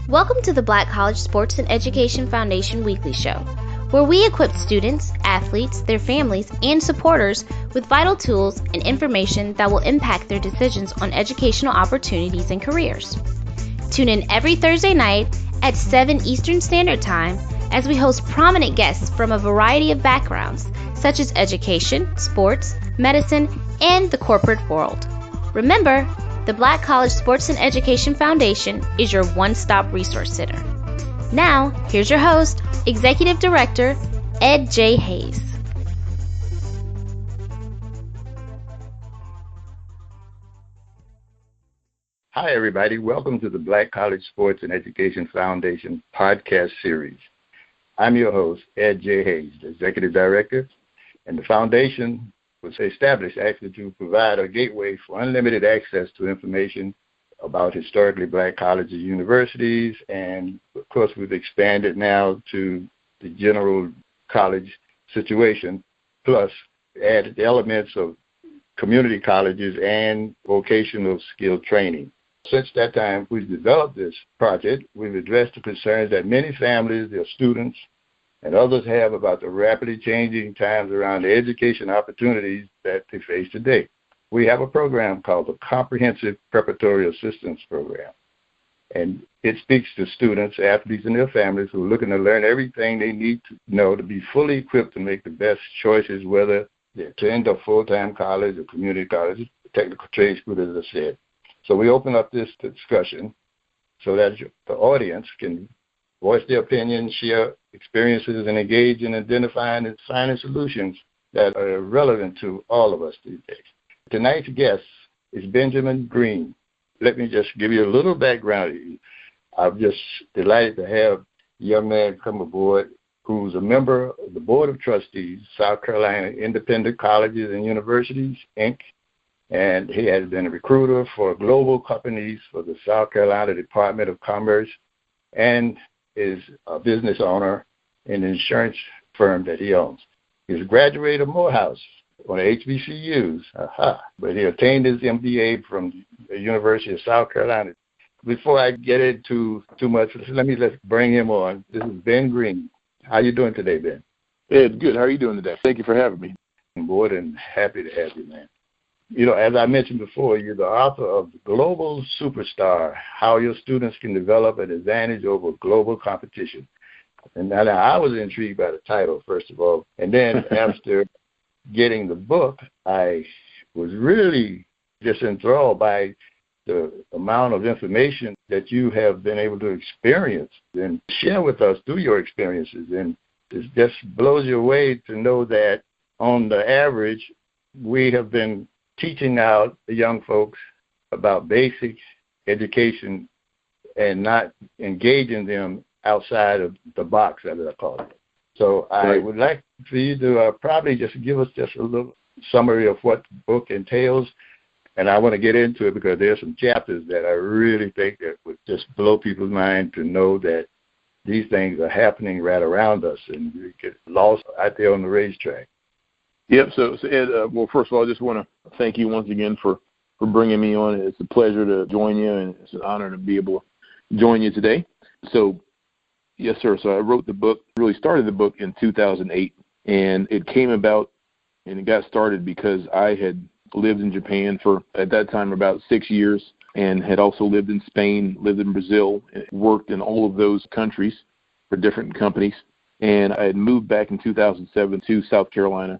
Welcome to the Black College Sports and Education Foundation Weekly Show, where we equip students, athletes, their families, and supporters with vital tools and information that will impact their decisions on educational opportunities and careers. Tune in every Thursday night at 7 Eastern Standard Time as we host prominent guests from a variety of backgrounds, such as education, sports, medicine, and the corporate world. Remember, the Black College Sports and Education Foundation is your one-stop resource center. Now, here's your host, Executive Director, Edd J. Hayes. Hi, everybody. Welcome to the Black College Sports and Education Foundation podcast series. I'm your host, Edd J. Hayes, the Executive Director, and the foundation was established actually to provide a gateway for unlimited access to information about historically black colleges and universities, and of course we've expanded now to the general college situation, plus added elements of community colleges and vocational skill training. Since that time we've developed this project, we've addressed the concerns that many families, their students, and others have about the rapidly changing times around the education opportunities that they face today. We have a program called the Comprehensive Preparatory Assistance Program, and it speaks to students, athletes, and their families who are looking to learn everything they need to know to be fully equipped to make the best choices, whether they attend a full-time college or community college, technical trade school, as I said. So we open up this discussion so that the audience can voice their opinions, share experiences, and engage in identifying and finding solutions that are relevant to all of us these days. Tonight's guest is Benjamin Green. Let me just give you a little background. I'm just delighted to have a young man come aboard who's a member of the Board of Trustees, South Carolina Independent Colleges and Universities, Inc., and he has been a recruiter for global companies for the South Carolina Department of Commerce, and is a business owner in an insurance firm that he owns. He's a graduate of Morehouse on the HBCUs, but he attained his MBA from the University of South Carolina. Before I get into too much, let's bring him on. This is Ben Green. How you doing today, Ben? Ed, good. How are you doing today? Thank you for having me. I'm more than happy to have you, man. You know, as I mentioned before, you're the author of Global Superstar, How Your Students Can Develop an Advantage Over Global Competition. And now I was intrigued by the title, first of all. And then after getting the book, I was really just enthralled by the amount of information that you have been able to experience and share with us through your experiences. And it just blows you away to know that on the average, we have been teaching out the young folks about basic education and not engaging them outside of the box, as I call it. So I would like for you to probably just give us just a little summary of what the book entails, and I want to get into it because there's some chapters that I really think that would just blow people's mind to know that these things are happening right around us and we get lost out there on the racetrack. Yep. So Ed, well, first of all, I just want to thank you once again for bringing me on. It's a pleasure to join you, and it's an honor to be able to join you today. So, yes, sir. So I wrote the book, really started the book in 2008, and it came about and it got started because I had lived in Japan for, at that time, about 6 years, and had also lived in Spain, lived in Brazil, and worked in all of those countries for different companies. And I had moved back in 2007 to South Carolina,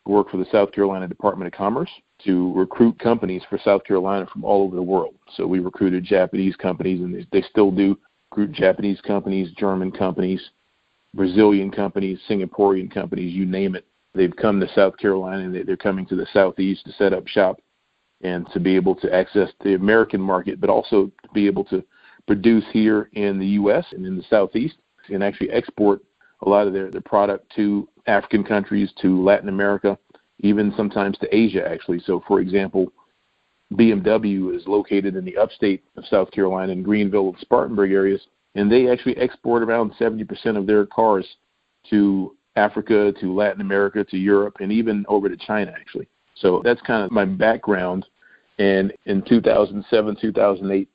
work for the South Carolina Department of Commerce to recruit companies for South Carolina from all over the world. So we recruited Japanese companies, and they still do recruit Japanese companies, German companies, Brazilian companies, Singaporean companies, you name it. They've come to South Carolina, and they're coming to the Southeast to set up shop and to be able to access the American market, but also to be able to produce here in the U.S. and in the Southeast and actually export a lot of their product to African countries, to Latin America, even sometimes to Asia, actually. So, for example, BMW is located in the upstate of South Carolina in Greenville and Spartanburg areas, and they actually export around 70% of their cars to Africa, to Latin America, to Europe, and even over to China, actually. So that's kind of my background. And in 2007, 2008,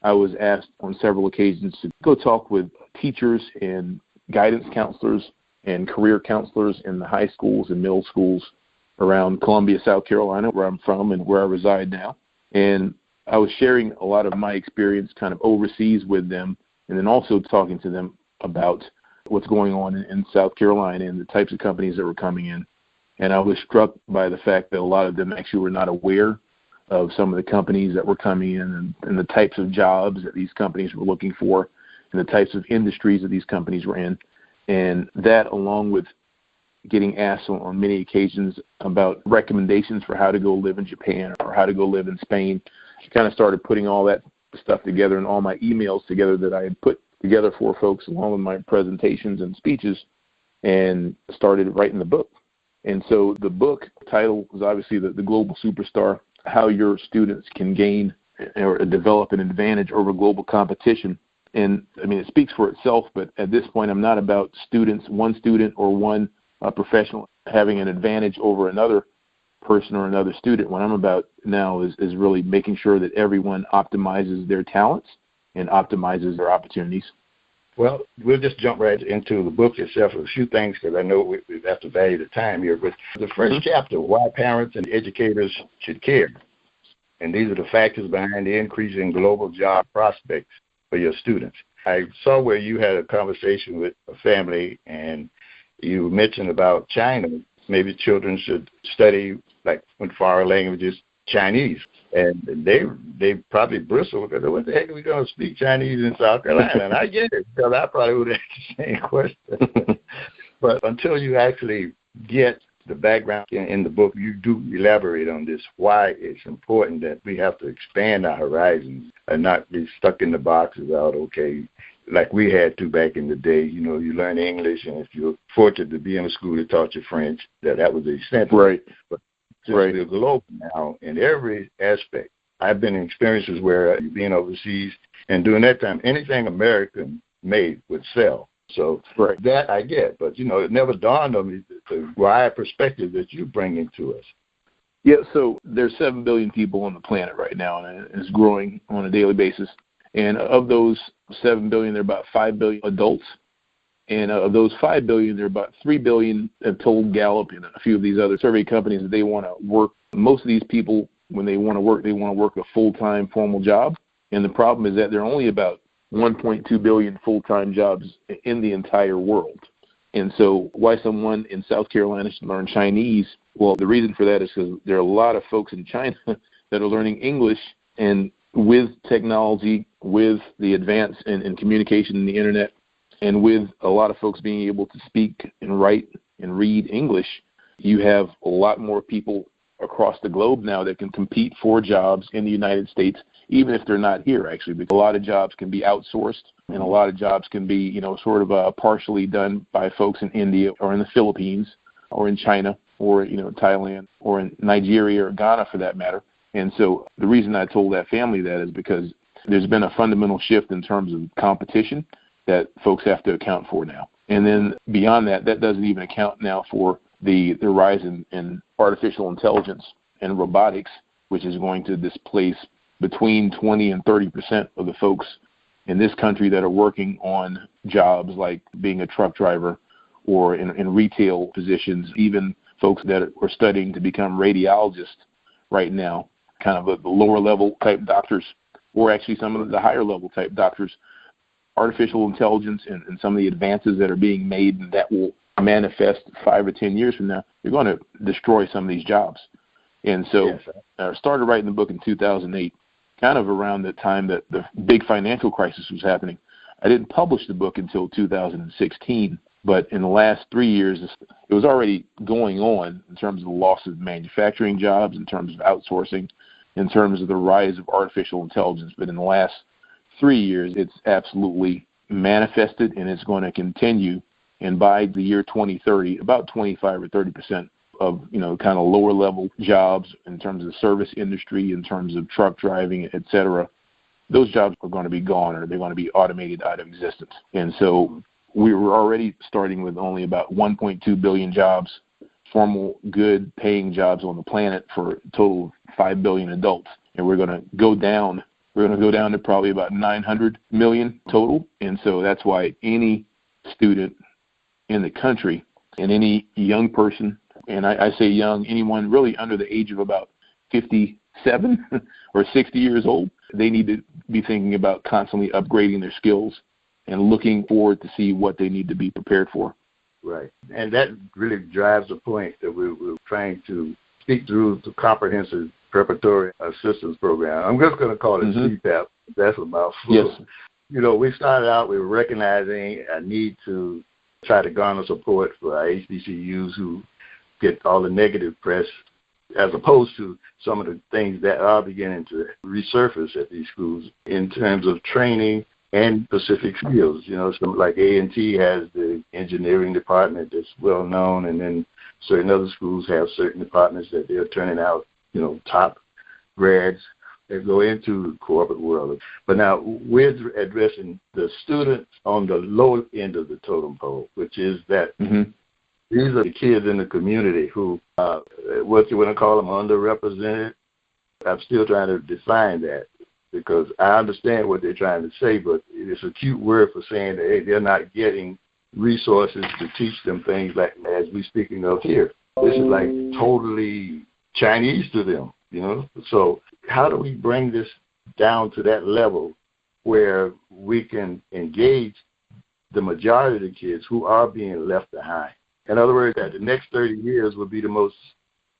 I was asked on several occasions to go talk with teachers and guidance counselors and career counselors in the high schools and middle schools around Columbia, South Carolina, where I'm from and where I reside now. And I was sharing a lot of my experience kind of overseas with them, and then also talking to them about what's going on in South Carolina and the types of companies that were coming in. And I was struck by the fact that a lot of them actually were not aware of some of the companies that were coming in and the types of jobs that these companies were looking for and the types of industries that these companies were in. And that, along with getting asked on many occasions about recommendations for how to go live in Japan or how to go live in Spain, I kind of started putting all that stuff together and all my emails together that I had put together for folks along with my presentations and speeches, and started writing the book. And so the book title is obviously the Global Superstar, How Your Students Can Gain or Develop an Advantage Over Global Competition. And, I mean, it speaks for itself, but at this point I'm not about students, one student or one professional having an advantage over another person or another student. What I'm about now is really making sure that everyone optimizes their talents and optimizes their opportunities. Well, we'll just jump right into the book itself with a few things because I know we have to value the time here. But the first chapter, why parents and educators should care. And these are the factors behind the increasing global job prospects for your students. I saw where you had a conversation with a family and you mentioned about China. Maybe children should study, like, with foreign languages, Chinese. And they probably bristle because what the heck are we going to speak Chinese in South Carolina? And I get it because I probably would ask the same question. But until you actually get the background in the book, you do elaborate on this, why it's important that we have to expand our horizons and not be stuck in the boxes out, okay, like we had to back in the day. You know, you learn English, and if you're fortunate to be in a school that taught you French, that was the extent. Right. But we're global now in every aspect. I've been in experiences where being overseas, and during that time, anything American made would sell. So that I get, but, you know, it never dawned on me the wide perspective that you bring into us. Yeah, so there's 7 billion people on the planet right now, and it's growing on a daily basis. And of those 7 billion, there are about 5 billion adults. And of those 5 billion, there are about 3 billion have told Gallup and a few of these other survey companies that they want to work. Most of these people, when they want to work a full-time formal job. And the problem is that there are only about 1.2 billion full-time jobs in the entire world. And so why someone in South Carolina should learn Chinese? Well, the reason for that is because there are a lot of folks in China that are learning English, and with technology, with the advance in communication in the internet, and with a lot of folks being able to speak and write and read English, you have a lot more people across the globe now that can compete for jobs in the United States, even if they're not here, actually, because a lot of jobs can be outsourced, and a lot of jobs can be, you know, sort of partially done by folks in India or in the Philippines or in China or, you know, Thailand or in Nigeria or Ghana for that matter. And so the reason I told that family that is because there's been a fundamental shift in terms of competition that folks have to account for now. And then beyond that, that doesn't even account now for the rise in artificial intelligence and robotics, which is going to displace between 20 and 30% of the folks in this country that are working on jobs like being a truck driver or in retail positions, even folks that are studying to become radiologists right now, kind of the lower level type doctors, or actually some of the higher level type doctors. Artificial intelligence and some of the advances that are being made and that will manifest 5 or 10 years from now, they're going to destroy some of these jobs. And so I started writing the book in 2008, kind of around the time that the big financial crisis was happening. I didn't publish the book until 2016, but in the last 3 years, it was already going on in terms of the loss of manufacturing jobs, in terms of outsourcing, in terms of the rise of artificial intelligence. But in the last 3 years, it's absolutely manifested, and it's going to continue. And by the year 2030, about 25 or 30% of, you know, kind of lower level jobs in terms of the service industry, in terms of truck driving, et cetera, those jobs are going to be gone, or they're going to be automated out of existence. And so we were already starting with only about 1.2 billion jobs formal, good paying jobs on the planet for a total of 5 billion adults. And we're going to go down. We're going to go down to probably about 900 million total. And so that's why any student in the country and any young person, and I say young, anyone really under the age of about 57 or 60 years old, they need to be thinking about constantly upgrading their skills and looking forward to see what they need to be prepared for. Right. And that really drives the point that we're trying to speak through the comprehensive preparatory assistance program. I'm just going to call it CPAP. That's a mouthful. Yes. You know, we started out with recognizing a need to try to garner support for our HBCUs who get all the negative press, as opposed to some of the things that are beginning to resurface at these schools in terms of training and specific fields. You know, some like A&T has the engineering department that's well known, and then certain other schools have certain departments that they're turning out, you know, top grads that go into the corporate world. But now we're addressing the students on the low end of the totem pole, which is that these are the kids in the community who, what you want to call them, underrepresented. I'm still trying to define that because I understand what they're trying to say, but it's a cute word for saying that, hey, they're not getting resources to teach them things like as we're speaking of here. This is like totally Chinese to them, you know. So how do we bring this down to that level where we can engage the majority of the kids who are being left behind? In other words, that the next 30 years will be the most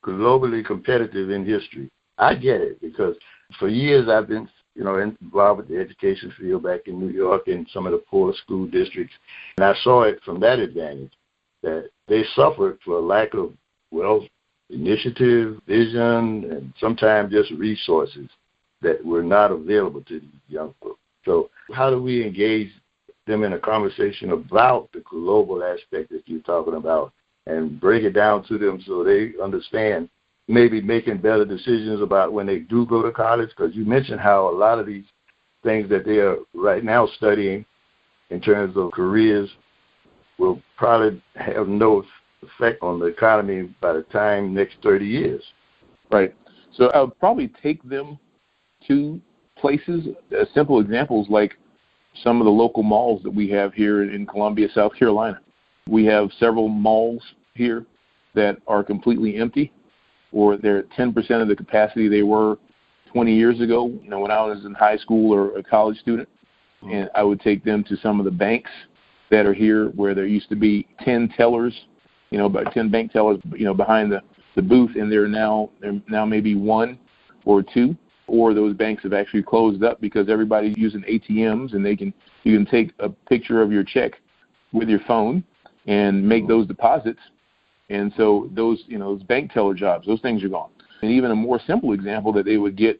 globally competitive in history. I get it because for years I've been, you know, involved with the education field back in New York and some of the poor school districts, and I saw it from that advantage that they suffered for a lack of, well, initiative, vision, and sometimes just resources that were not available to these young folks. So how do we engage them in a conversation about the global aspect that you're talking about and break it down to them so they understand maybe making better decisions about when they do go to college? Because you mentioned how a lot of these things that they are right now studying in terms of careers will probably have no effect on the economy by the time next 30 years. Right. So I would probably take them to places, simple examples like some of the local malls that we have here in Columbia, South Carolina. We have several malls here that are completely empty, or they're at 10% of the capacity they were 20 years ago, you know, when I was in high school or a college student. And I would take them to some of the banks that are here where there used to be 10 tellers, you know, about 10 bank tellers, you know, behind the booth, and they're now maybe one or two, or those banks have actually closed up because everybody's using ATMs, and you can take a picture of your check with your phone and make those deposits. And so those bank teller jobs, those things are gone. And even a more simple example that they would get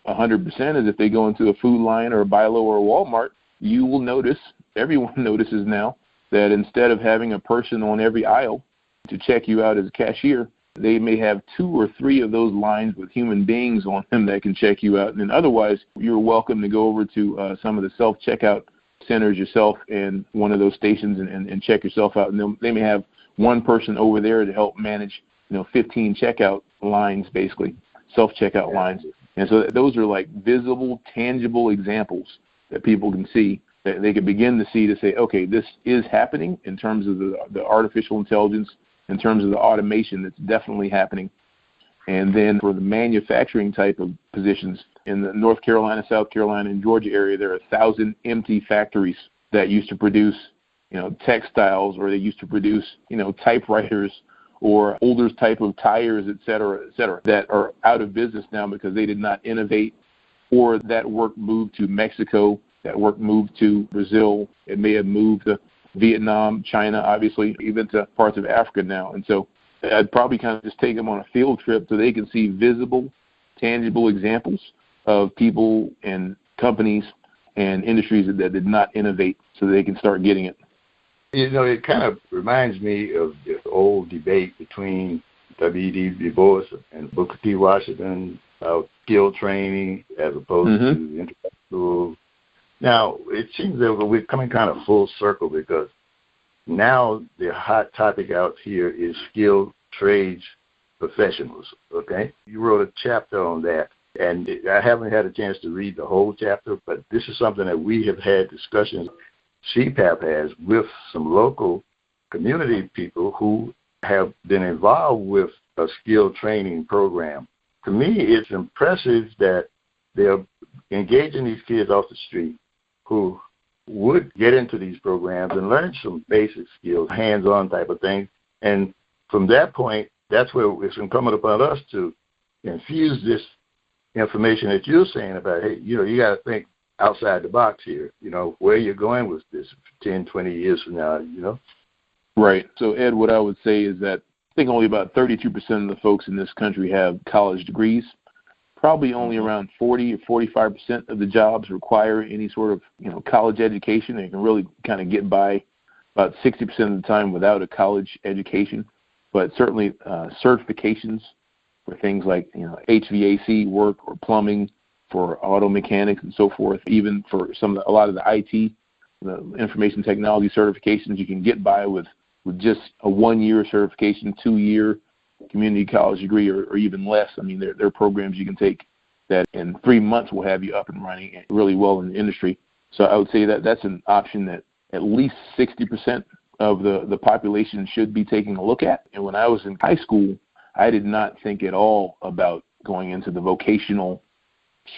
100% is if they go into a Food Lion or a Bi-Lo or a Walmart, you will notice, everyone notices now, that instead of having a person on every aisle to check you out as a cashier, they may have 2 or 3 of those lines with human beings on them that can check you out. And then otherwise, you're welcome to go over to some of the self-checkout centers yourself and one of those stations and check yourself out. And they may have one person over there to help manage, 15 checkout lines, basically, self-checkout lines. And so those are like visible, tangible examples that people can see, that they can begin to see to say, okay, this is happening in terms of the artificial intelligence, in terms of the automation that's definitely happening. And then for the manufacturing type of positions, in the North Carolina, South Carolina, and Georgia area, there are 1,000 empty factories that used to produce, textiles, or they used to produce, typewriters or older type of tires, et cetera, that are out of business now because they did not innovate, or that work moved to Mexico, that work moved to Brazil, it may have moved to Vietnam, China, obviously, even to parts of Africa now. And so I'd probably kind of just take them on a field trip so they can see visible, tangible examples of people and companies and industries that did not innovate so they can start getting it. It kind of reminds me of the old debate between W.E.B. Du Bois and Booker T. Washington about skill training as opposed to intellectual. Now, it seems that we're coming kind of full circle because now the hot topic out here is skill trades professionals, okay? You wrote a chapter on that, and I haven't had a chance to read the whole chapter, but this is something that we have had discussions, CPAP has, with some local community people who have been involved with a skill training program. To me, it's impressive that they're engaging these kids off the street who would get into these programs and learn some basic skills, hands-on type of thing. And from that point, that's where it's incumbent upon us to infuse this information that you're saying about, hey, you got to think outside the box here, where you're going with this 10, 20 years from now, Right. So, Ed, what I would say is that I think only about 32% of the folks in this country have college degrees. Probably only around 40 or 45% of the jobs require any sort of, college education. They can really kind of get by about 60% of the time without a college education. But certainly certifications for things like, HVAC work or plumbing, for auto mechanics and so forth, even for a lot of the IT, the information technology certifications, you can get by with just a 1-year certification, 2-year community college degree, or even less. I mean, there are programs you can take that in 3 months will have you up and running really well in the industry. So I would say that that's an option that at least 60% of the population should be taking a look at. And when I was in high school, I did not think at all about going into the vocational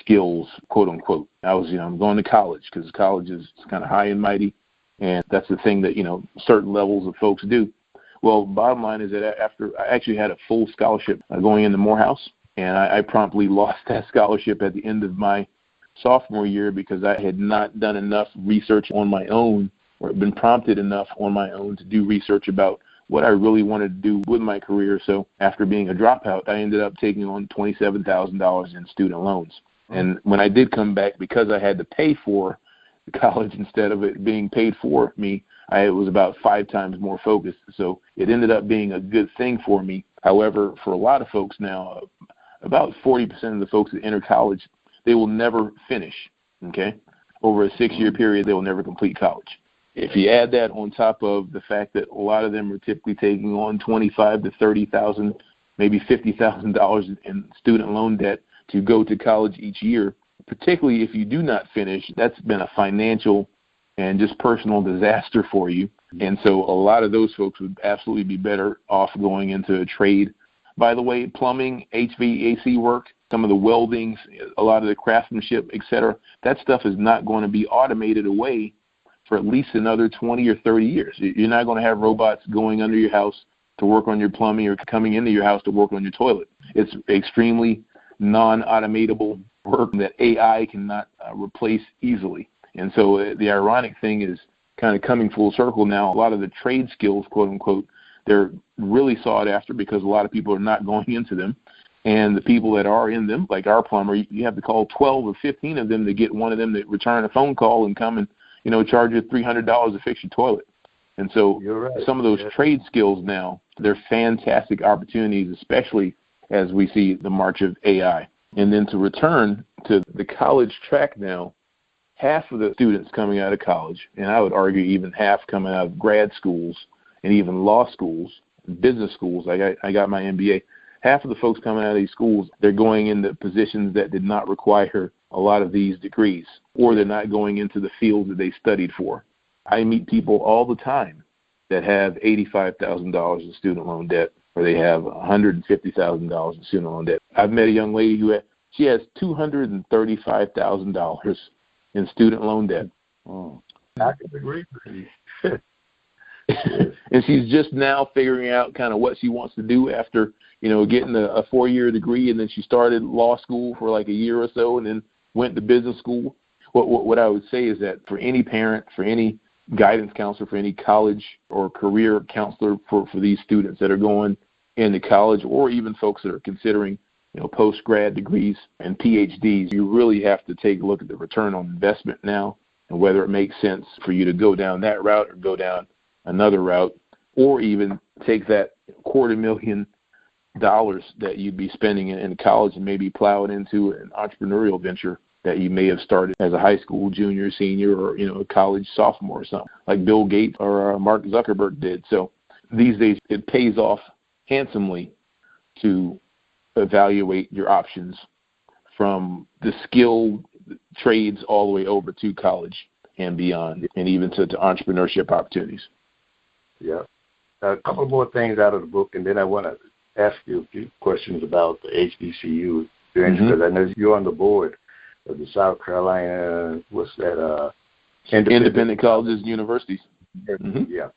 skills, quote unquote. I was, I'm going to college because college is kind of high and mighty, and that's the thing that, certain levels of folks do. Well, bottom line is that after I actually had a full scholarship going into Morehouse, and I promptly lost that scholarship at the end of my sophomore year because I had not done enough research on my own or been prompted enough on my own to do research about what I really wanted to do with my career. So after being a dropout, I ended up taking on $27,000 in student loans. And when I did come back, because I had to pay for the college instead of it being paid for me, I was about 5 times more focused. So it ended up being a good thing for me. However, for a lot of folks now, about 40% of the folks that enter college, they will never finish, okay? Over a 6-year period, they will never complete college. If you add that on top of the fact that a lot of them are typically taking on $25,000 to $30,000, maybe $50,000 in student loan debt to go to college each year, particularly if you do not finish, that's been a financial and just personal disaster for you. And so a lot of those folks would absolutely be better off going into a trade. By the way, plumbing, HVAC work, some of the weldings, a lot of the craftsmanship, et cetera, that stuff is not going to be automated away for at least another 20 or 30 years. You're not going to have robots going under your house to work on your plumbing or coming into your house to work on your toilet. It's extremely non-automatable work that AI cannot replace easily. And so the ironic thing is kind of coming full circle now. A lot of the trade skills, quote unquote, they're really sought after because a lot of people are not going into them. And the people that are in them, like our plumber, you have to call 12 or 15 of them to get one of them to return a phone call and come and, charge you $300 to fix your toilet. And so some of those trade skills now, they're fantastic opportunities, especially as we see the march of AI. And then to return to the college track now, half of the students coming out of college, and I would argue even half coming out of grad schools and even law schools, business schools, I got my MBA, half of the folks coming out of these schools, they're going into positions that did not require a lot of these degrees, or they're not going into the field that they studied for. I meet people all the time that have $85,000 in student loan debt, or they have $150,000 in student loan debt. I've met a young lady she has $235,000 in student loan debt. Oh, I can agree with you. And she's just now figuring out kind of what she wants to do after, getting a 4-year degree, and then she started law school for like a year or so and then went to business school. What I would say is that for any parent, for any guidance counselor, for any college or career counselor for these students that are going into college, or even folks that are considering, post-grad degrees and PhDs, you really have to take a look at the return on investment now and whether it makes sense for you to go down that route or go down another route, or even take that $250,000 that you'd be spending in college and maybe plow it into an entrepreneurial venture that you may have started as a high school junior, senior, or a college sophomore or something, like Bill Gates or Mark Zuckerberg did. So these days it pays off handsomely to evaluate your options from the skilled trades all the way over to college and beyond, and even to entrepreneurship opportunities. Yeah. A couple more things out of the book, and then I want to ask you a few questions about the HBCU experience, because I know you're on the board of the South Carolina, Independent colleges and universities. Yeah.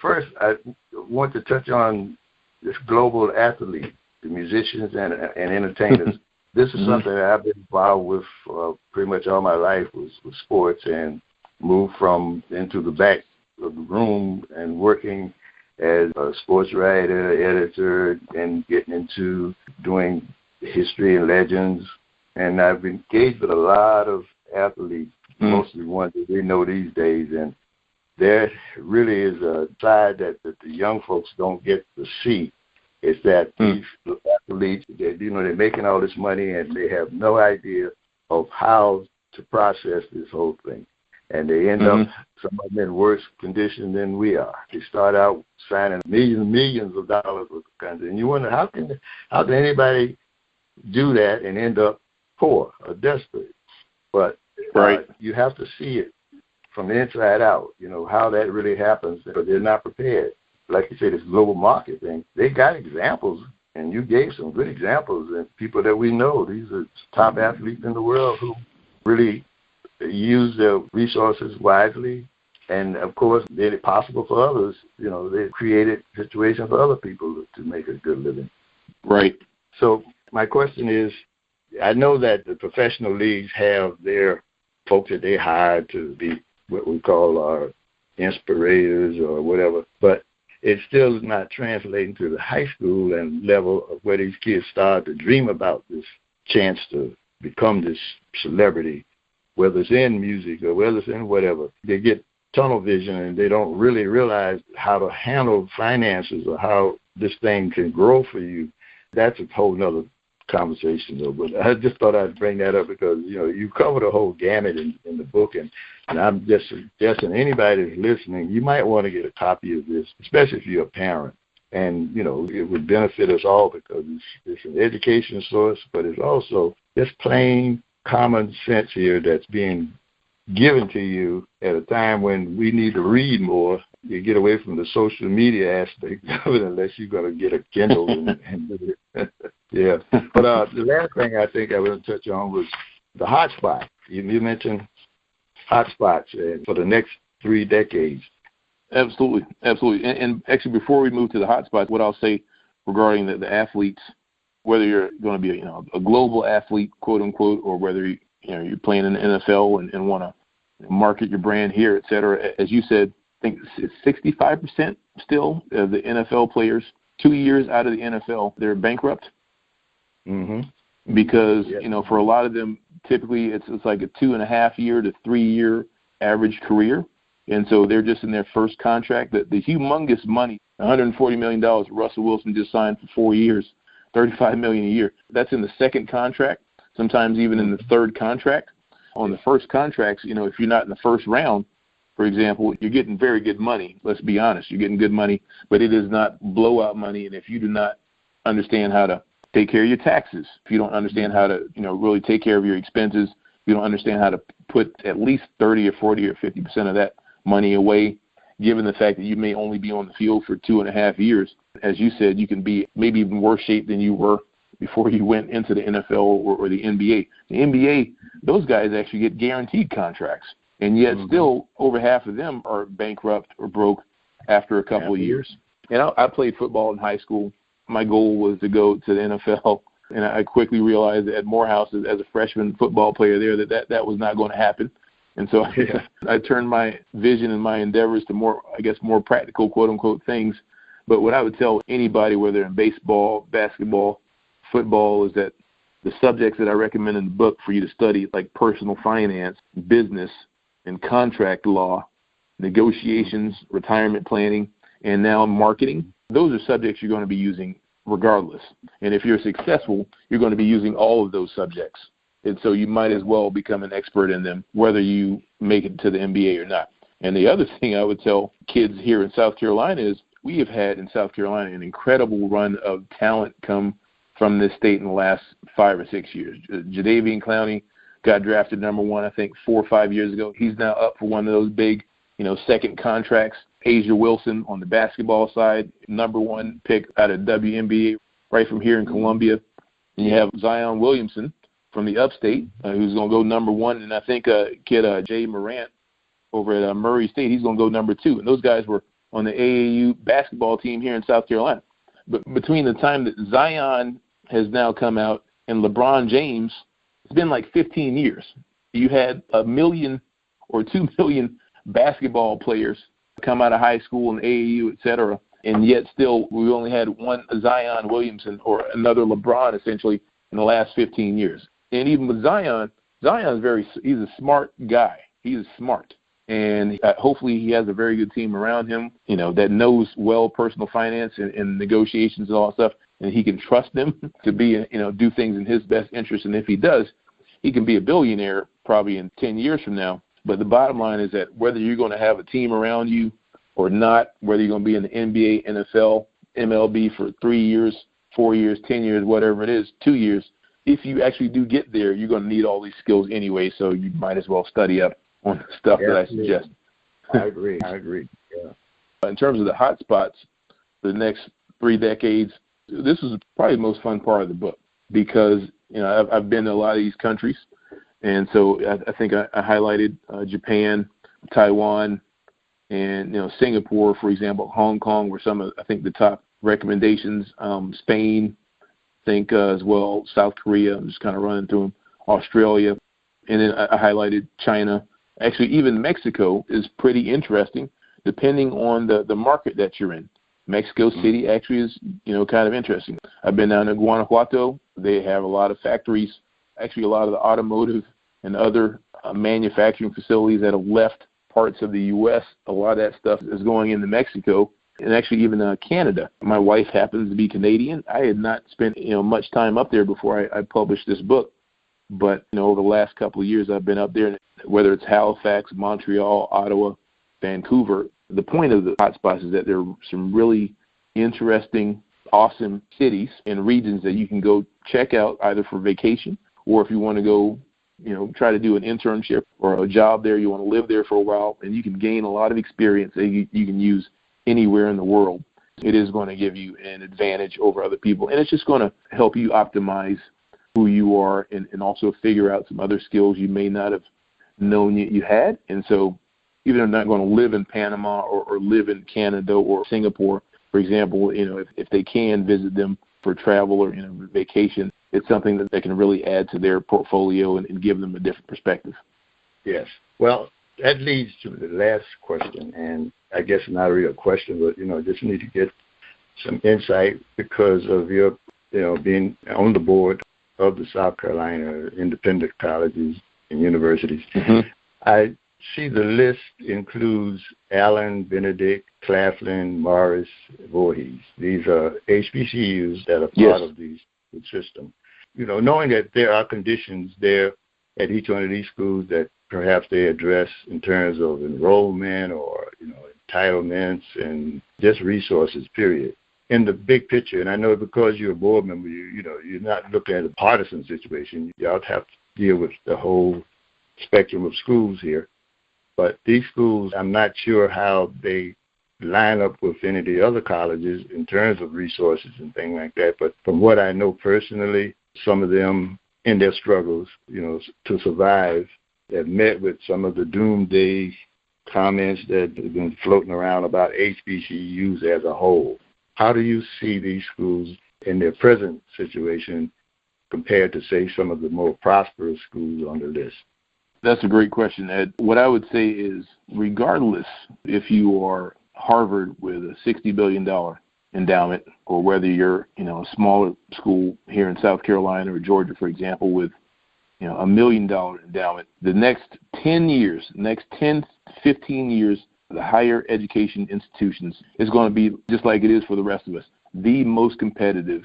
First, I want to touch on this global athlete, the musicians and entertainers. This is something that I've been involved with pretty much all my life with sports, and moved from into the back of the room and working as a sports writer, editor, and getting into doing history and legends. And I've engaged with a lot of athletes, mostly ones that we know these days. And there really is a side that the young folks don't get to see. Is that these athletes, they're making all this money and they have no idea of how to process this whole thing. And they end up, some of them in worse condition than we are. They start out signing millions of dollars with the country. And you wonder, how can anybody do that and end up poor or desperate? But you have to see it from the inside out, how that really happens, but they're not prepared. Like you said, this global market thing, they got examples, and you gave some good examples, and people that we know. These are top athletes in the world who really use their resources wisely, and, of course, made it possible for others. They created situations for other people to make a good living. Right. So my question is, I know that the professional leagues have their folks that they hire to be what we call our inspirators or whatever, but it's still not translating to the high school and level of where these kids start to dream about this chance to become this celebrity, whether it's in music or whether it's in whatever. They get tunnel vision and they don't really realize how to handle finances or how this thing can grow for you. That's a whole nother conversation, though. But I just thought I'd bring that up because, you cover the whole gamut in the book, and I'm just suggesting anybody that's listening, you might want to get a copy of this, especially if you're a parent. And, it would benefit us all because it's an education source, but it's also just plain common sense here that's being given to you at a time when we need to read more. You get away from the social media aspect of it unless you're going to get a Kindle. Yeah. But the last thing I think I want to touch on was the hotspot. You mentioned hotspots for the next 3 decades. Absolutely. And actually, before we move to the hotspots, what I'll say regarding the athletes, whether you're going to be a global athlete, quote unquote, or whether you're playing in the NFL and want to market your brand here, et cetera, as you said, I think it's 65% still of the NFL players, 2 years out of the NFL, they're bankrupt. Because, for a lot of them, typically it's like a 2.5 year to 3 year average career. And so they're just in their first contract. The humongous money, $140 million Russell Wilson just signed for 4 years, $35 million a year. That's in the second contract, sometimes even in the third contract. On the first contracts, if you're not in the first round, for example, you're getting very good money. Let's be honest. You're getting good money, but it is not blowout money. And if you do not understand how to take care of your taxes, if you don't understand how to, really take care of your expenses, you don't understand how to put at least 30 or 40 or 50% of that money away, given the fact that you may only be on the field for 2.5 years. As you said, you can be maybe even worse shape than you were before you went into the NFL or the NBA. The NBA, those guys actually get guaranteed contracts, and yet still over half of them are bankrupt or broke after a couple of years. And I played football in high school. My goal was to go to the NFL, and I quickly realized that at Morehouse, as a freshman football player there, that was not going to happen. And so I turned my vision and my endeavors to more practical, quote-unquote, things. But what I would tell anybody, whether in baseball, basketball, football, is that the subjects that I recommend in the book for you to study, like personal finance, business, and contract law, negotiations, retirement planning, and now marketing, those are subjects you're going to be using regardless. And if you're successful, you're going to be using all of those subjects. And so you might as well become an expert in them, whether you make it to the NBA or not. And the other thing I would tell kids here in South Carolina is we have had in South Carolina an incredible run of talent come from this state in the last 5 or 6 years. Jadeveon Clowney got drafted number 1, I think, 4 or 5 years ago. He's now up for one of those big, second contracts. Asia Wilson on the basketball side, number 1 pick out of WNBA right from here in Columbia. And you have Zion Williamson from the upstate who's going to go number 1. And I think kid Jay Morant over at Murray State, he's going to go number 2. And those guys were on the AAU basketball team here in South Carolina. But between the time that Zion has now come out and LeBron James, it's been like 15 years. You had 1 million or 2 million basketball players come out of high school and AAU, et cetera, and yet still we only had one Zion Williamson or another LeBron essentially in the last 15 years. And even with Zion is he's a smart guy. He is smart. And hopefully he has a very good team around him, that knows well personal finance and negotiations and all that stuff, and he can trust them to be, do things in his best interest. And if he does, he can be a billionaire probably in 10 years from now. But the bottom line is that whether you're going to have a team around you or not, whether you're going to be in the NBA, NFL, MLB for 3 years, 4 years, 10 years, whatever it is, 2 years, if you actually do get there, you're going to need all these skills anyway, so you might as well study up on the stuff that I suggest. I agree. Yeah. In terms of the hot spots, the next 3 decades, this is probably the most fun part of the book because, I've been to a lot of these countries. And so I think I highlighted Japan, Taiwan, and, Singapore, for example. Hong Kong were some of, I think, the top recommendations. Spain, I think, as well. South Korea, I'm just kind of running through them. Australia. And then I highlighted China. Actually, even Mexico is pretty interesting, depending on the market that you're in. Mexico City actually is, kind of interesting. I've been down to Guanajuato. They have a lot of factories, actually a lot of the automotive and other manufacturing facilities that have left parts of the U.S. A lot of that stuff is going into Mexico and actually even Canada. My wife happens to be Canadian. I had not spent, much time up there before I published this book. But, over the last couple of years, I've been up there, whether it's Halifax, Montreal, Ottawa, Vancouver. The point of the hotspots is that there are some really interesting, awesome cities and regions that you can go check out either for vacation or if you want to go, try to do an internship or a job there, you want to live there for a while, and you can gain a lot of experience that you can use anywhere in the world. It is going to give you an advantage over other people, and it's just going to help you optimize who you are and also figure out some other skills you may not have known you had. And so even if they're not going to live in Panama or live in Canada or Singapore, for example, if they can visit them for travel or vacation, it's something that they can really add to their portfolio and give them a different perspective. Yes. Well, that leads to the last question, and I guess not a real question, but, just need to get some insight because of your, being on the board of the South Carolina independent colleges and universities. Mm-hmm. I see the list includes Allen, Benedict, Claflin, Morris, Voorhees. These are HBCUs that are part of the system. Knowing that there are conditions there at each one of these schools that perhaps they address in terms of enrollment or, entitlements and just resources, period. In the big picture, and I know because you're a board member, you're not looking at a partisan situation. You all have to deal with the whole spectrum of schools here. But these schools, I'm not sure how they line up with any of the other colleges in terms of resources and things like that. But from what I know personally, some of them in their struggles, to survive, have met with some of the doomsday comments that have been floating around about HBCUs as a whole. How do you see these schools in their present situation compared to, say, some of the more prosperous schools on the list? That's a great question, Ed. What I would say is, regardless if you are Harvard with a $60 billion endowment or whether you're, a smaller school here in South Carolina or Georgia, for example, with, $1 million endowment, the next 10 years, next 10, 15 years, the higher education institutions is going to be, just like it is for the rest of us, the most competitive,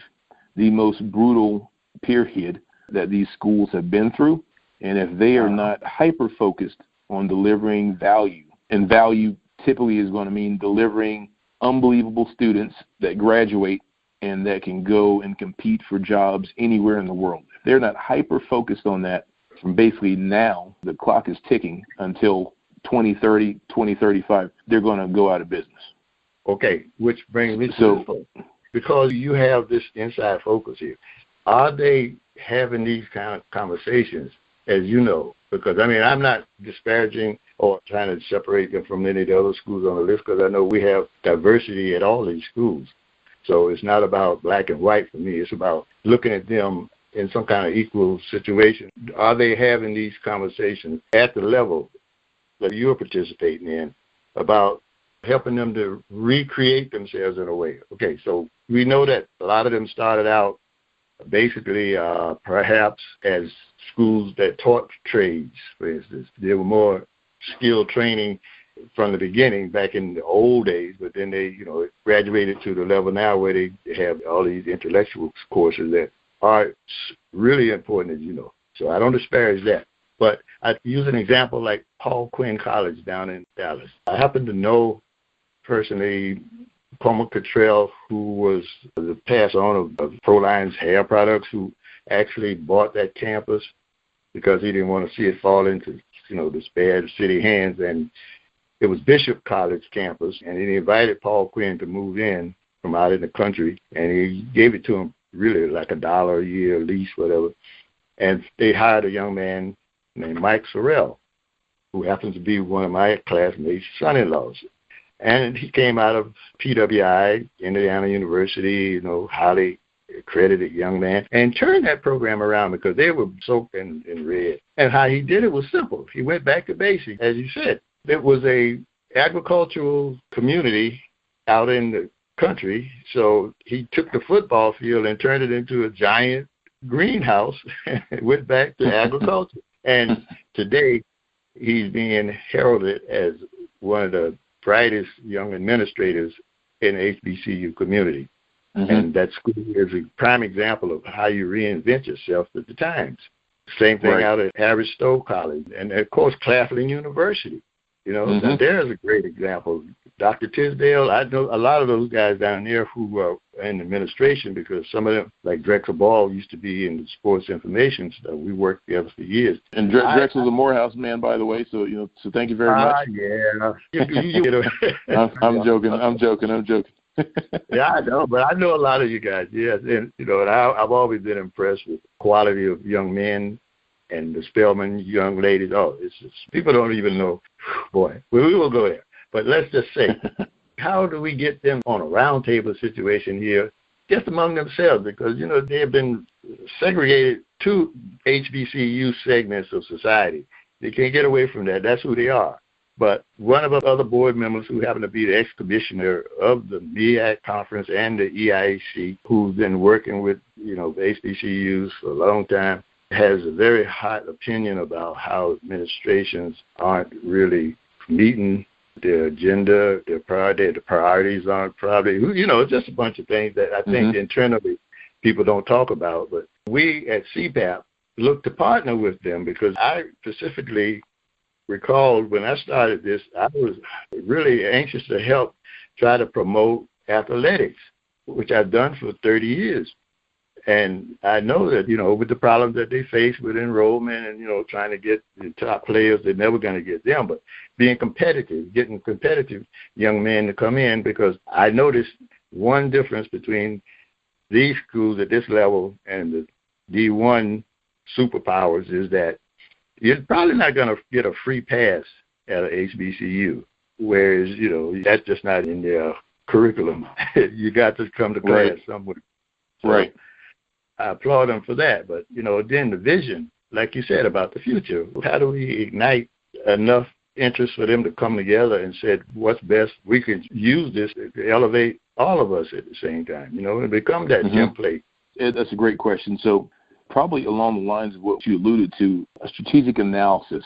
the most brutal period that these schools have been through. And if they are not hyper-focused on delivering value, and value typically is going to mean delivering unbelievable students that graduate and that can go and compete for jobs anywhere in the world. If they're not hyper-focused on that from basically now, the clock is ticking until 2030, 2035, they're going to go out of business. Okay, which brings me to the point. Because you have this inside focus here, are they having these kind of conversations, as you know? Because, I mean, I'm not disparaging or trying to separate them from any of the other schools on the list, because I know we have diversity at all these schools. So it's not about black and white for me. It's about looking at them in some kind of equal situation. Are they having these conversations at the level that you're participating in about helping them to recreate themselves in a way? Okay, so we know that a lot of them started out basically perhaps as schools that taught trades, for instance. They were more skilled training from the beginning back in the old days, but then they, graduated to the level now where they have all these intellectual courses that are really important, as you know. So I don't disparage that. But I use an example like Paul Quinn College down in Dallas. I happen to know personally Palmer Cottrell, who was the past owner of Proline's hair products, who actually bought that campus because he didn't want to see it fall into, this bad city hands. And it was Bishop College campus, and he invited Paul Quinn to move in from out in the country, and he gave it to him really like $1 a year lease, whatever. And they hired a young man named Mike Sorrell, who happens to be one of my classmates' son-in-laws. And he came out of PWI, Indiana University, highly accredited young man, and turned that program around because they were soaked in red. And how he did it was simple. He went back to basics, as you said. It was a agricultural community out in the country, so he took the football field and turned it into a giant greenhouse and went back to agriculture. And today, he's being heralded as one of the brightest young administrators in the HBCU community. Mm-hmm. And that school is a prime example of how you reinvent yourself with the times. Same thing out at Harris Stowe College. And, of course, Claflin University. Mm-hmm. Now there's a great example. Dr. Tisdale, I know a lot of those guys down there who are in administration because some of them, like Drexel Ball, used to be in the sports information stuff. We worked together for years. And Drexel's a Morehouse man, by the way, so so thank you very much. Yeah. I'm joking. Yeah, I know, but I know a lot of you guys, yes. And, and I've always been impressed with the quality of young men and the Spelman young ladies. Oh, it's just, people don't even know. Boy, we will go there. But let's just say, how do we get them on a roundtable situation here just among themselves? Because, they have been segregated to HBCU segments of society. They can't get away from that. That's who they are. But one of our other board members who happened to be the ex-commissioner of the MEAC conference and the EIAC, who's been working with, the HBCUs for a long time, has a very hot opinion about how administrations aren't really meeting their agenda, their priorities aren't probably, just a bunch of things that I think internally people don't talk about. But we at CPAP look to partner with them because I specifically recall when I started this, I was really anxious to help try to promote athletics, which I've done for 30 years. And I know that, with the problems that they face with enrollment and, trying to get the top players, they're never going to get them. But being competitive, getting competitive young men to come in, because I noticed one difference between these schools at this level and the D1 superpowers is that you're probably not going to get a free pass at an HBCU, whereas, that's just not in their curriculum. You got to come to class somewhere. So, right. I applaud them for that. But, then the vision, like you said, about the future, how do we ignite enough interest for them to come together and say, what's best? We could use this to elevate all of us at the same time, and become that template. That's a great question. So probably along the lines of what you alluded to, a strategic analysis.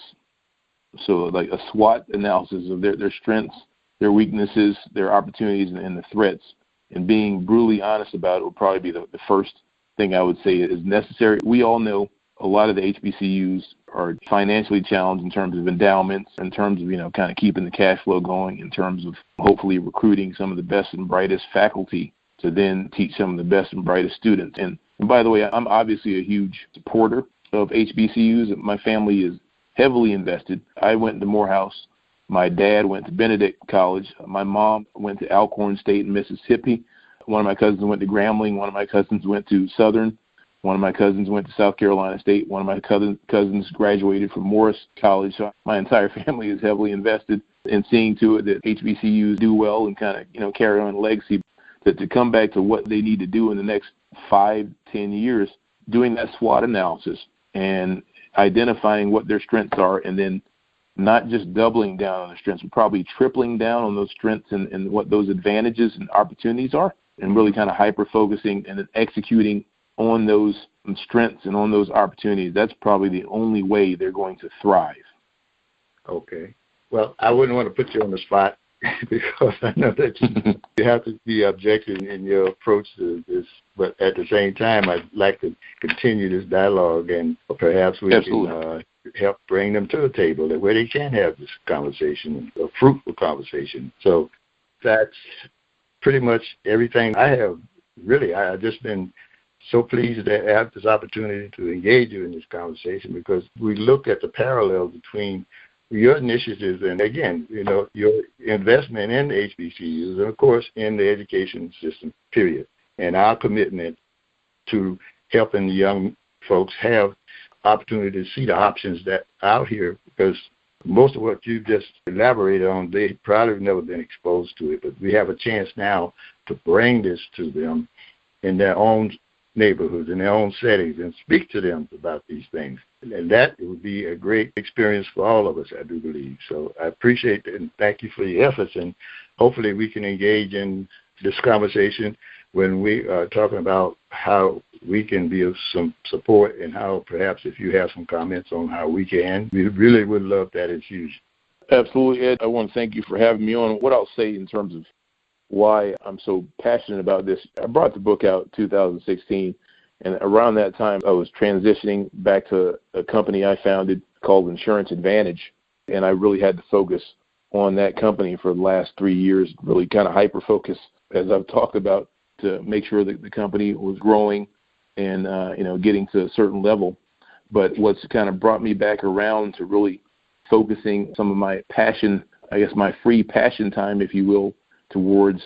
So like a SWOT analysis of their strengths, their weaknesses, their opportunities, and the threats, and being brutally honest about it will probably be the first thing I would say is necessary. We all know a lot of the HBCUs are financially challenged in terms of endowments, in terms of, kind of keeping the cash flow going, in terms of hopefully recruiting some of the best and brightest faculty to then teach some of the best and brightest students. And by the way, I'm obviously a huge supporter of HBCUs. My family is heavily invested. I went to Morehouse. My dad went to Benedict College. My mom went to Alcorn State in Mississippi. One of my cousins went to Grambling. One of my cousins went to Southern. One of my cousins went to South Carolina State. One of my cousins graduated from Morris College. So my entire family is heavily invested in seeing to it that HBCUs do well and kind of, carry on a legacy. To come back to what they need to do in the next 5-10 years, doing that SWOT analysis and identifying what their strengths are, and then not just doubling down on their strengths, but probably tripling down on those strengths and what those advantages and opportunities are, and really kind of hyper-focusing and then executing on those strengths and on those opportunities. That's probably the only way they're going to thrive. Okay. Well, I wouldn't want to put you on the spot because I know that you have to be objective in your approach to this, but at the same time, I'd like to continue this dialogue, and perhaps we can help bring them to the table where they can have this conversation, a fruitful conversation. So that's pretty much everything I have. Really, I've just been so pleased to have this opportunity to engage you in this conversation, because we look at the parallel between your initiatives and, again, your investment in HBCUs and, of course, in the education system, period, and our commitment to helping the young folks have opportunity to see the options that are out here, because most of what you just elaborated on, they probably have never been exposed to it, but we have a chance now to bring this to them in their own neighborhoods, in their own settings, and speak to them about these things. And that would be a great experience for all of us, I do believe. So I appreciate it, and thank you for your efforts, and hopefully we can engage in this conversation when we are talking about how we can be of some support, and how perhaps if you have some comments on how we can, we really would love that. It's huge. Absolutely, Ed. I want to thank you for having me on. What I'll say in terms of why I'm so passionate about this, I brought the book out in 2016, and around that time I was transitioning back to a company I founded called Insurance Advantage, and I really had to focus on that company for the last 3 years, really kind of hyper-focus, as I've talked about, to make sure that the company was growing and getting to a certain level. But what's kind of brought me back around to really focusing some of my passion, I guess my free passion time, if you will, towards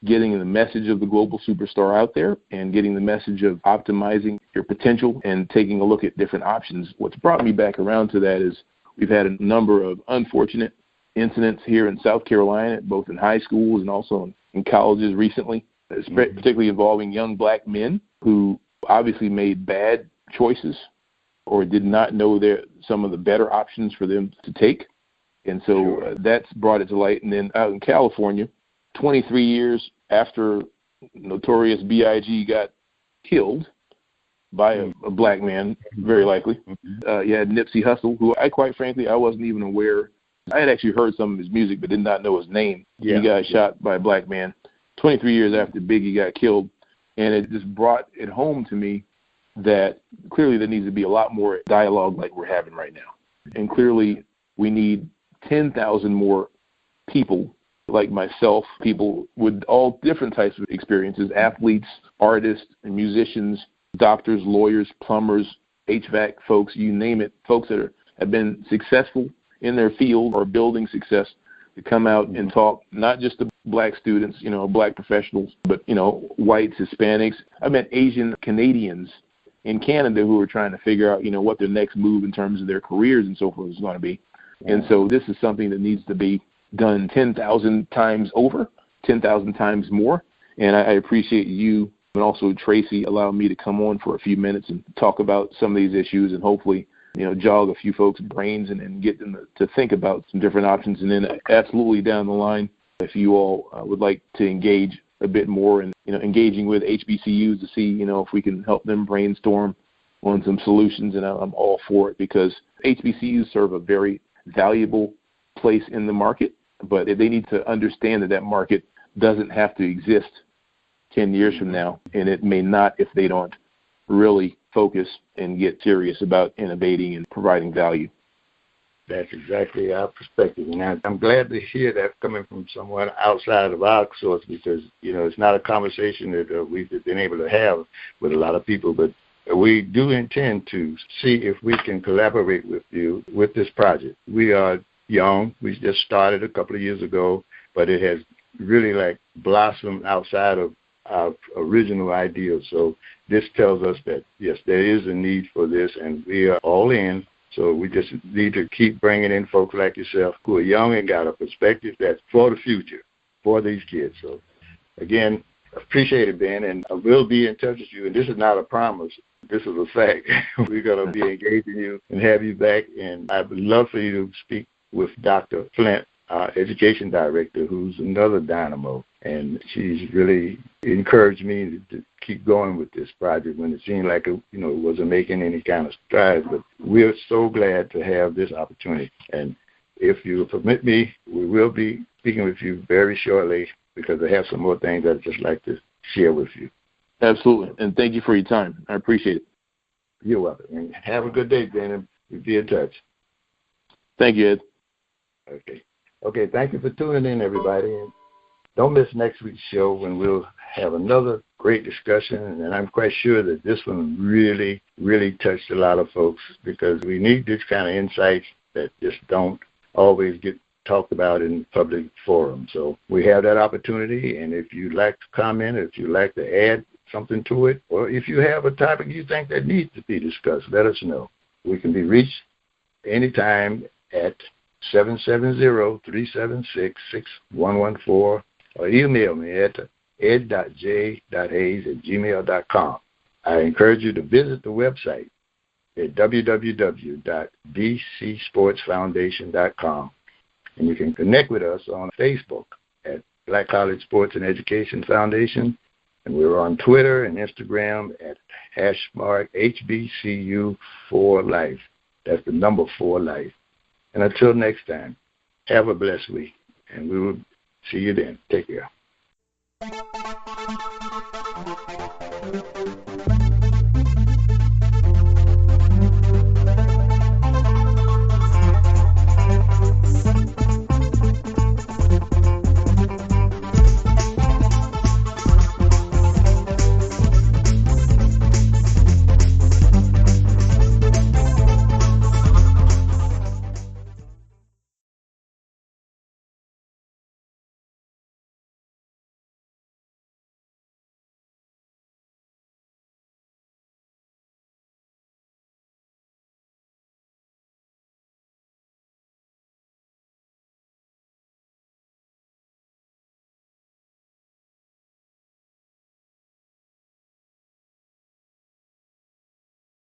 getting the message of the global superstar out there and getting the message of optimizing your potential and taking a look at different options. What's brought me back around to that is we've had a number of unfortunate incidents here in South Carolina, both in high schools and also in colleges recently, particularly involving young black men who obviously made bad choices or did not know some of the better options for them to take. And so that's brought it to light. And then out in California, 23 years after Notorious B.I.G. got killed by a black man, very likely, you had Nipsey Hussle, who quite frankly, I wasn't even aware. I had actually heard some of his music, but did not know his name. He got shot by a black man 23 years after Biggie got killed. And it just brought it home to me that clearly there needs to be a lot more dialogue like we're having right now. And clearly we need 10,000 more people like myself, people with all different types of experiences, athletes, artists, and musicians, doctors, lawyers, plumbers, HVAC folks, you name it, folks that have been successful in their field or building success, to come out and talk, not just to black students, black professionals, but, whites, Hispanics. I met Asian Canadians in Canada who are trying to figure out, what their next move in terms of their careers and so forth is going to be. And so this is something that needs to be done 10,000 times over, 10,000 times more. And I appreciate you and also Tracy allowing me to come on for a few minutes and talk about some of these issues and hopefully, jog a few folks' brains and get them to think about some different options. And then absolutely down the line, if you all would like to engage a bit more and, engaging with HBCUs to see, if we can help them brainstorm on some solutions. And I'm all for it, because HBCUs serve a very valuable place in the market, but they need to understand that market doesn't have to exist 10 years from now, and it may not if they don't really focus and get serious about innovating and providing value. That's exactly our perspective. And I'm glad to hear that coming from someone outside of our source because, it's not a conversation that we've been able to have with a lot of people, but we do intend to see if we can collaborate with you with this project. We are young. We just started a couple of years ago, but it has really blossomed outside of our original ideas. So this tells us that, yes, there is a need for this, and we are all in. So we just need to keep bringing in folks like yourself who are young and got a perspective that's for the future, for these kids. So, again, appreciate it, Ben, and I will be in touch with you. And this is not a promise. This is a fact. We're going to be engaging you and have you back. And I would love for you to speak with Dr. Flint, our education director, who's another dynamo. And she's really encouraged me to keep going with this project when it seemed like it wasn't making any kind of strides. But we're so glad to have this opportunity. And if you permit me, we will be speaking with you very shortly because I have some more things I'd just like to share with you. Absolutely. And thank you for your time. I appreciate it. You're welcome. And have a good day, Ben, and we'll be in touch. Thank you, Ed. Okay, thank you for tuning in, everybody. And don't miss next week's show when we'll have another great discussion. And I'm quite sure that this one really, really touched a lot of folks because we need this kind of insights that just don't always get talked about in public forums. So we have that opportunity. And if you'd like to comment, if you'd like to add something to it, or if you have a topic you think that needs to be discussed, let us know. We can be reached anytime at 770-376-6114 or email me at ed.j.hayes@gmail.com. I encourage you to visit the website at www.bcsportsfoundation.com. And you can connect with us on Facebook at Black College Sports and Education Foundation. And we're on Twitter and Instagram at #HBCU4Life. That's the number 4 life. And until next time, have a blessed week. And we will see you then. Take care.